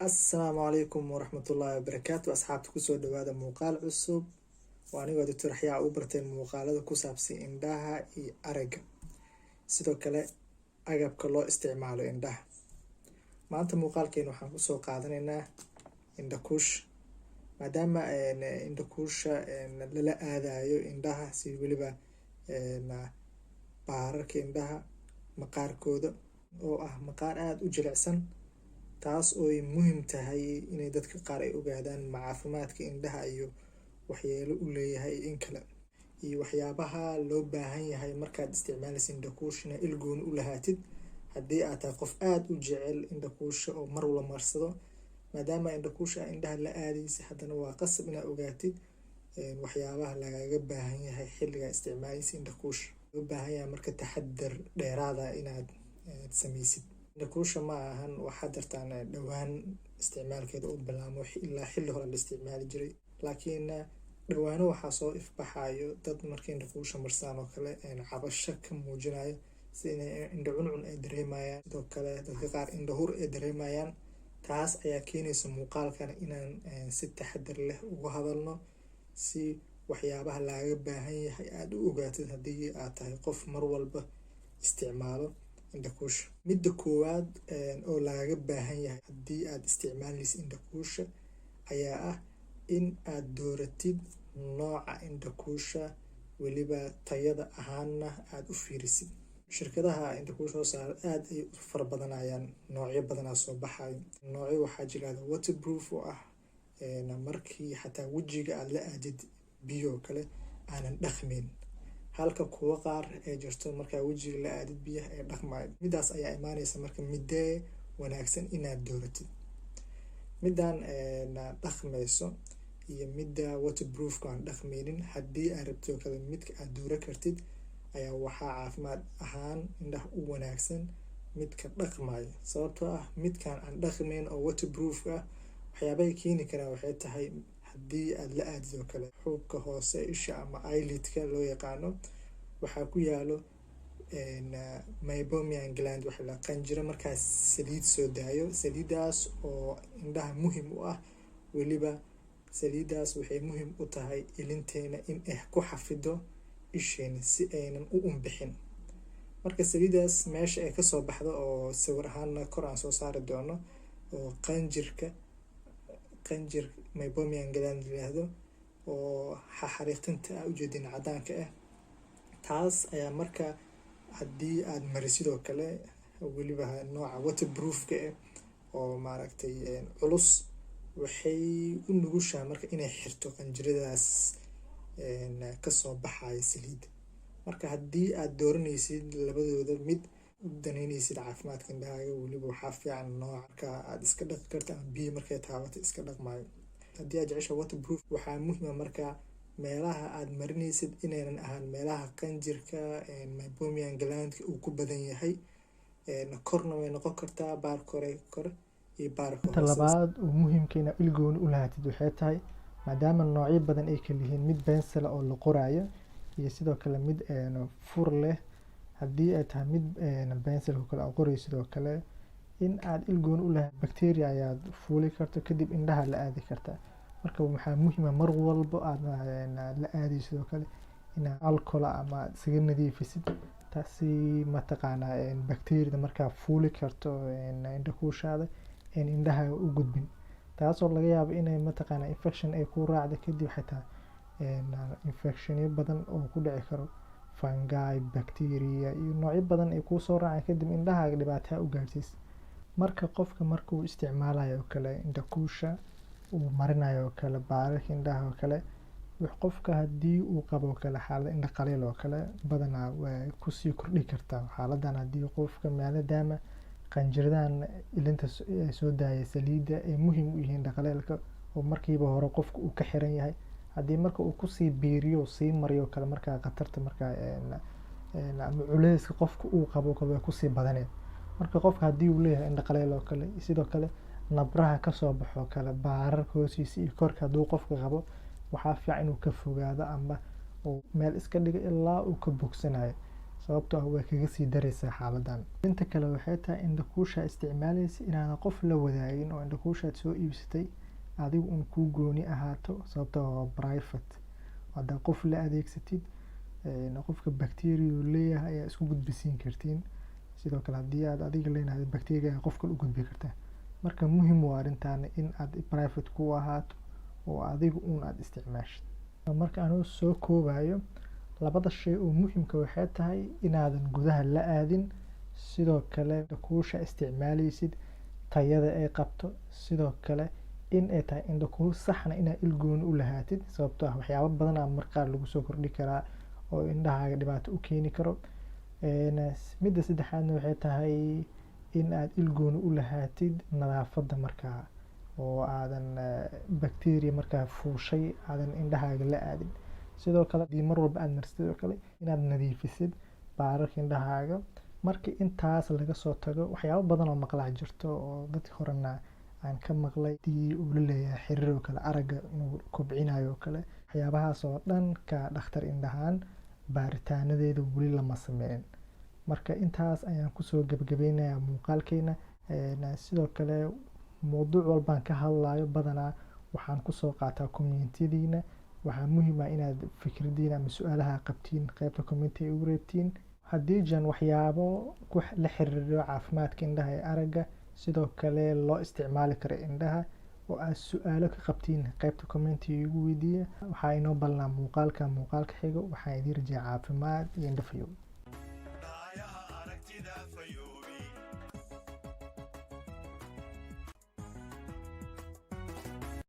السلام عليكم ورحمة الله وبركاته. أصحابتي kusoo dhawaada muuqaal cusub waa anigoo Dr. Yaxya u bartay muuqaalada ku saabsan indhaha iyo aragga, sidoo kale agabka loo isticmaalo indhaha. Maanta muuqaalkeena waxaan kusoo qaadanaynaa indhakuush, maadaama indhakuusha lala aadayo indhaha si weliba baararka indhaha maqaarkooda oo ah maqaar aada u jilicsan, taas oo ay muhiim tahay inay dadka qaar ay ogaadaan caafimaadka indhaha iyo waxyeelo u leeyahay in kale, iyo waxyaabaha loo baahan yahay markaad isticmaalaysa indhakuushna ilgooni u lahaatid. haddii aad tahay qof aada u jecel indhakuusha oo mar wala marsado, maadaama indhakuusha indhaha la aadaysa, haddana waa qasab inaad ogaatid waxyaabaha lagaga baahan yahay xilliga isticmaalaysa indhakuusha. loo baahan yahay marka taxadar dheeraada inaad samaysid. indhakuusha ma ahan waxaad dartaan dhowaan isticmaalkeeda u bilaamo ilaa xilli hore la isticmaali jiray, laakiin dhawaano waxaa soo ifbaxayo dad markay indhakuusha marsaan oo kale cabasho ka muujinayo, sida indho cuncun ay dareemayaan, sidoo kale dadka qaar indho hur ay dareemayaan. taas ayaa keenaysa muuqaalkan inaan si taxadar leh uga hadalno, si waxyaabaha lagaga baahan yahay aada u ogaatid haddii aad tahay qof mar walba isticmaalo indhakuusha. midda koowaad oo lagaga baahan yahay haddii aad isticmaalaysa indhakuusha ayaa ah in aad dooratid nooca indhakuusha, weliba tayada ahaanna aada u fiirisid. shirkadaha indhakuusha soo saara aada ay u fara badanayaan, noocyo badanaa soo baxayo. noocyo waxaa jiraada waterproof oo ah markii xataa wejiga aada la aadid biyo kale aanan dhaqmeyn, halka kuwa qaar ee jirto markaa wejiga la aadid biyaha ee dhaqmayo. midaas ayaa imaanaysa marka midee wanaagsan inaad dooratid. midaan dhaqmayso iyo midda waterproofka aan dhaqmeynin, haddii aad rabto kale midka aad doora kartid ayaa waxaa caafimaad ahaan indhaha u wanaagsan midka dhaqmayo. sababtoo ah midkan aan dhaqmeyn oo waterproofka ah, waxyaabahay keeni karaan waxay tahay haddii aad la aadid oo kale xuubka hoose isha ama eyelidka loo yaqaano, waxaa ku yaalo meibomian gland waxa la qanjiro markaas saliid soo daayo. saliidaas oo indhaha muhiim u ah, weliba saliidaas waxay muhiim u tahay ilinteena in ay ku xafido isheena si aynan u unbixin. marka saliidaas meesha ay kasoo baxdo oo sawir ahaanna kor aan soo saari doono, oo qanjir meibomian gland yiraahdo oo xariiqtinta ah ujeedin cadaanka ah, taas ayaa marka haddii aad marisidoo kale weliba nooca waterproofka ah oo maaragtay culus, waxay u nugushaa marka inay xirto qanjiradaas kasoo baxayo saliida. marka haddii aad dooranaysid labadooda mid u danaynaysid caafimaadka indhahaaga, weliba waxaa fiican nooca aad iska dhaqi karta ama biyo markay taabato iska dhaqmayo. haddii aad jecesha waterproof, waxaa muhiima marka meelaha aad marinaysid inaynan ahaan meelaha qanjirka meibomian glandka uu ku badan yahay. korna way noqon kartaa, baarka hore kor iyo baarka hoose. labaad oo muhiimka inaad ilgooni u lahaatid waxay tahay, maadaama noocyo badan ay kala yihiin, mid bensel oo la qoraayo iyo sidoo kale mid fur leh. haddii ay tahay mid benselka kale oo qorayo, sidoo kale in aad ilgooni u lahayd bacteria ayaad fuuli karto, kadib indhaha la aadi kartaa. marka waxaa muhiima mar walba aad la aadayo sidoo kale inaad alcohol ama isaga nadiifisid, taasi mataqaanaa bacteriada markaa fuuli karto indhakuushaada indhaha u gudbin, taasoo laga yaabo inay mataqaanaa infection ay ku raacdo, kadib xitaa infectionyo badan oo ku dhici karo, fungi, bacteria iyo noocyo badan ay kuusoo raacaan, kadib indhahaaga dhibaataa u gaarsiis. marka qofka markuu isticmaalayo oo kale indhakuusha uu marinayo oo kale baararka indhaha oo kale, qofka haddii uu qabo kale xaalad indha qaliil oo kale, badanaa way kusii kordhi kartaa xaaladan. haddii qofka maadaama qanjiradan ilinta soo daaya saliida ay muhiim u yihiin indha qaliilka, oo markiiba hore qofka uu ka xiran yahay, haddii marka uu kusii biiriyo sii mariyo kale, markaa khatarta markaa ama culeyska qofka uu qabo kale way kusii badaneen. marka qofka haddii uu leeyahay indha qaliil oo kale, sidoo kale nabraha kasoo baxo kale baararka hoostiisa iyo korka hadduu qofka qabo, waxaa fiican inuu ka fogaado ama uu meel iska dhigo ilaa uu ka bogsanayo. sababtoo ah way kaga sii daraysaa xaaladan. Inta kale waxay tahay indhakuusha isticmaalaysa inaadan qof la wadaagin oo indhakuushaad soo iibsatay adigu un kuu gooni ahaato, sababtoo ah waa private. Haddaa qof la adeegsatid qofka bacteria uu leeyahay ayaa isku gudbisiin kartiin. Sidoo kale haddii aad adiga leenahay bacteria qof kale u gudbi kartaa. Marka muhiim waa arrintan in aad private ku ahaato oo adiga un aad isticmaashid. Marka anuu soo koobayo labada shay oo muhiimka waxay tahay inaadan gudaha la aadin, sidoo kale indhakuusha isticmaalaysid tayada ay qabto, sidoo kale in ay tahay indhakuul saxna inaad il gooni u lahaatid, sababtoo ah waxyaabo badan aa markaa lagu soo kordhi karaa oo indhahaaga dhibaato u keeni karo. Midda saddexaadna waxay tahay in aad il gooni u lahaatid nadaafadda markaa oo aadan bacteria markaa fuushay aadan indhahaaga la aadin. Sidoo kale haddii mar walba aad marsid oo kale inaad nadiifisid baararka indhahaaga. Markii intaas laga soo tago waxyaabo badan oo maqlaa jirto oo dadka horena aan ka maqlay tii uu la leeyahay xiriir oo kale aragga inuu kobcinayo oo kale, waxyaabahaas oo dhan ka dhakhtar indhahaan baaritaanadeeda weli lama sameyn. Marka intaas ayaan kusoo gabagabeynayaa muuqaalkeena. Sidoo kale mowduuc walbaan ka hadlayo badanaa waxaan kusoo qaataa community-diina. Waxaa muhiim ah inaad fikradiina ama su'aalaha qabtiin qaybta comment ugu reebtiin. Haddii jiraan waxyaabo la xiriiro caafimaadka indhaha ee aragga, sidoo kale loo isticmaali karo indhaha oo aad su'aalo ka qabtiin qaybta comment ugu weydiiya. Waxaa inoo balnaa muuqaalka xigo. Waxaan idin rajaa caafimaad iyo indho fiyow.